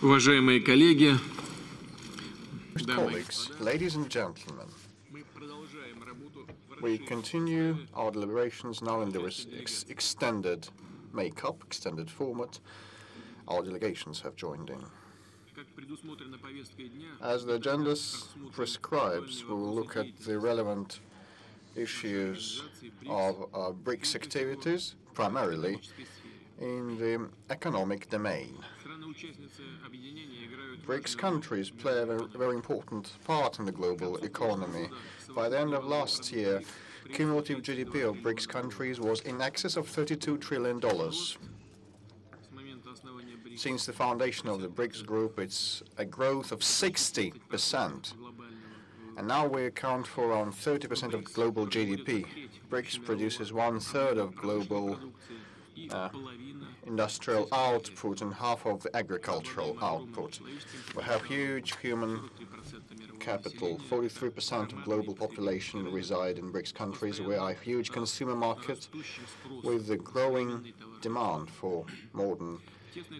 Уважаемые коллеги, Colleagues, ladies and gentlemen, we continue our deliberations now in the extended makeup, extended format. Our delegations have joined in. As the agenda prescribes, we will look at the relevant issues of BRICS activities, primarily in the economic domain. BRICS countries play a very important part in the global economy. By the end of last year, cumulative GDP of BRICS countries was in excess of $32 trillion. Since the foundation of the BRICS group, it's a growth of 60%. And now we account for around 30% of global GDP. BRICS produces 1/3 of global industrial output and half of the agricultural output. We have huge human capital. 43% of global population reside in BRICS countries. We are a huge consumer market with a growing demand for modern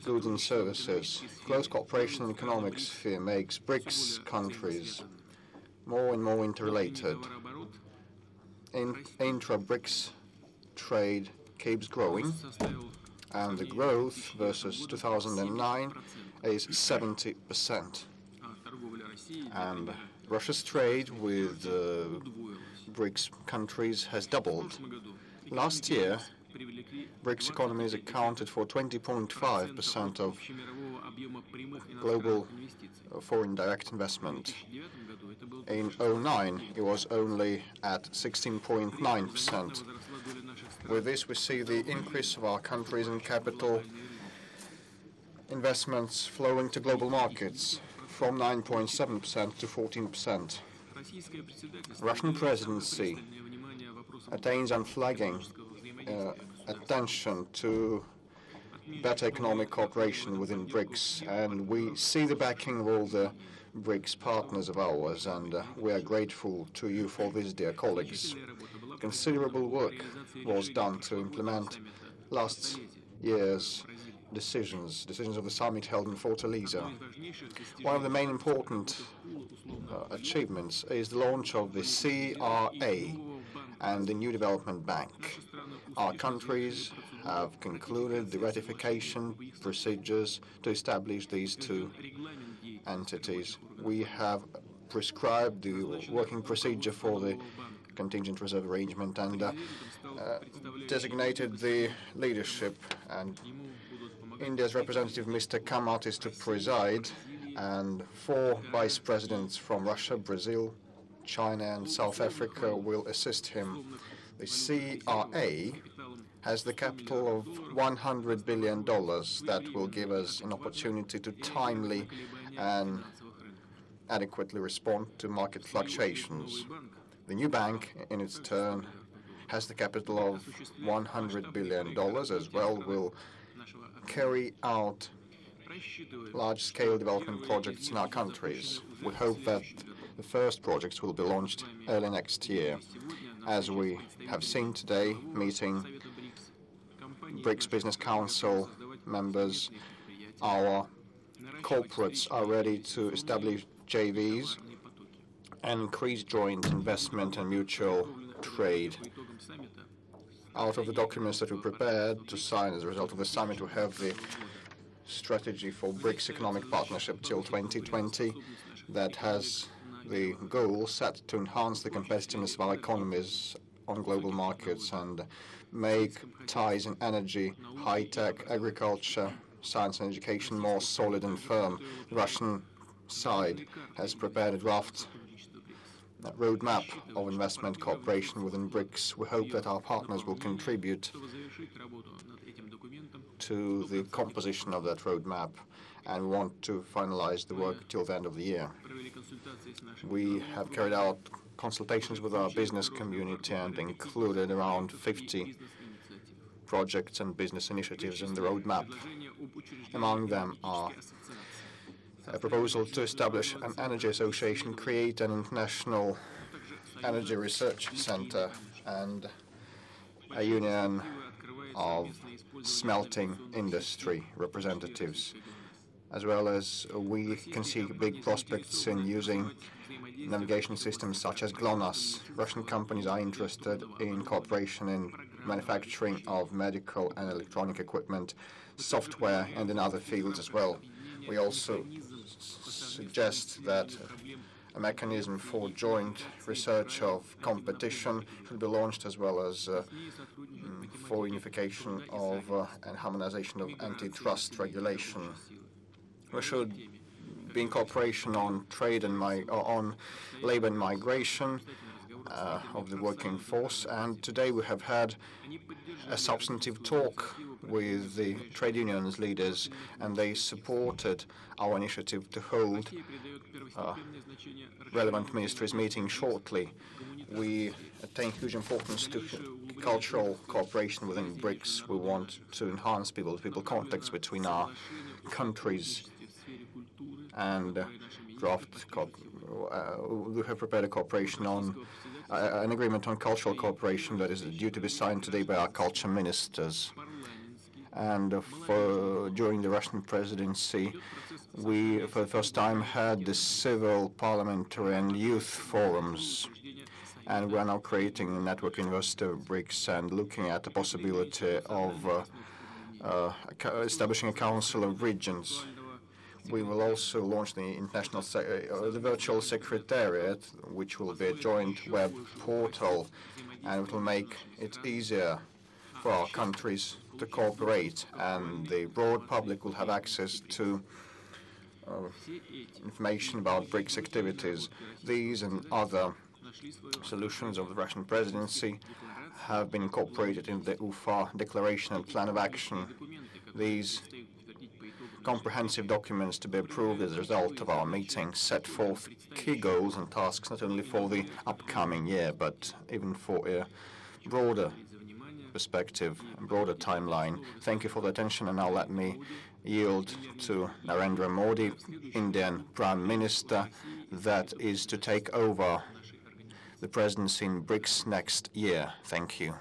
goods and services. Close cooperation in the economic sphere makes BRICS countries more and more interrelated. Intra-BRICS trade keeps growing, and the growth versus 2009 is 70%. And Russia's trade with BRICS countries has doubled. Last year, BRICS economies accounted for 20.5% of global foreign direct investment. In 2009, it was only at 16.9%. With this, we see the increase of our countries in capital investments flowing to global markets from 9.7% to 14%. Russian presidency attains unflagging attention to better economic cooperation within BRICS, and we see the backing of all the BRICS partners of ours, and we are grateful to you for this, dear colleagues. Considerable work was done to implement last year's decisions of the summit held in Fortaleza. One of the main important achievements is the launch of the CRA and the New Development Bank. Our countries have concluded the ratification procedures to establish these two entities. We have prescribed the working procedure for the contingent reserve arrangement and designated the leadership, and India's representative, Mr. Kamat, is to preside, and 4 vice presidents from Russia, Brazil, China and South Africa will assist him. The CRA has the capital of $100 billion that will give us an opportunity to timely and adequately respond to market fluctuations. The new bank, in its turn, has the capital of $100 billion as well, will carry out large-scale development projects in our countries. We hope that the first projects will be launched early next year. As we have seen today, meeting BRICS Business Council members, our corporates are ready to establish JVs and increase joint investment and mutual trade. Out of the documents that we prepared to sign as a result of the summit, we have the strategy for BRICS economic partnership till 2020 that has the goal set to enhance the competitiveness of our economies on global markets and make ties in energy, high-tech, agriculture, science and education more solid and firm. The Russian side has prepared a draft roadmap of investment cooperation within BRICS. We hope that our partners will contribute to the composition of that roadmap, and we want to finalize the work till the end of the year. We have carried out consultations with our business community and included around 50 projects and business initiatives in the roadmap. Among them are a proposal to establish an energy association, create an international energy research center, and a union of smelting industry representatives. as well as we can see big prospects in using navigation systems such as GLONASS. Russian companies are interested in cooperation in manufacturing of medical and electronic equipment, software, and in other fields as well. We also suggest that a mechanism for joint research of competition should be launched, as well as for unification of and harmonization of antitrust regulation. We should be in cooperation on trade and on labor and migration of the working force. And today we have had a substantive talk with the trade unions leaders, and they supported our initiative to hold relevant ministries meeting shortly. We attain huge importance to cultural cooperation within BRICS. We want to enhance people-to-people contacts between our countries and we have prepared a cooperation on an agreement on cultural cooperation that is due to be signed today by our culture ministers. And during the Russian presidency, we, for the first time, had the civil, parliamentary, and youth forums. And we are now creating a network university of BRICS and looking at the possibility of establishing a council of regions. We will also launch the the virtual secretariat, which will be a joint web portal, and it will make it easier for our countries to cooperate, and the broad public will have access to information about BRICS activities. These and other solutions of the Russian presidency have been incorporated in the UFA Declaration and Plan of Action. These comprehensive documents to be approved as a result of our meeting set forth key goals and tasks not only for the upcoming year, but even for a broader perspective, a broader timeline. Thank you for the attention, and now let me yield to Narendra Modi, Indian Prime Minister, that is to take over the presidency in BRICS next year. Thank you.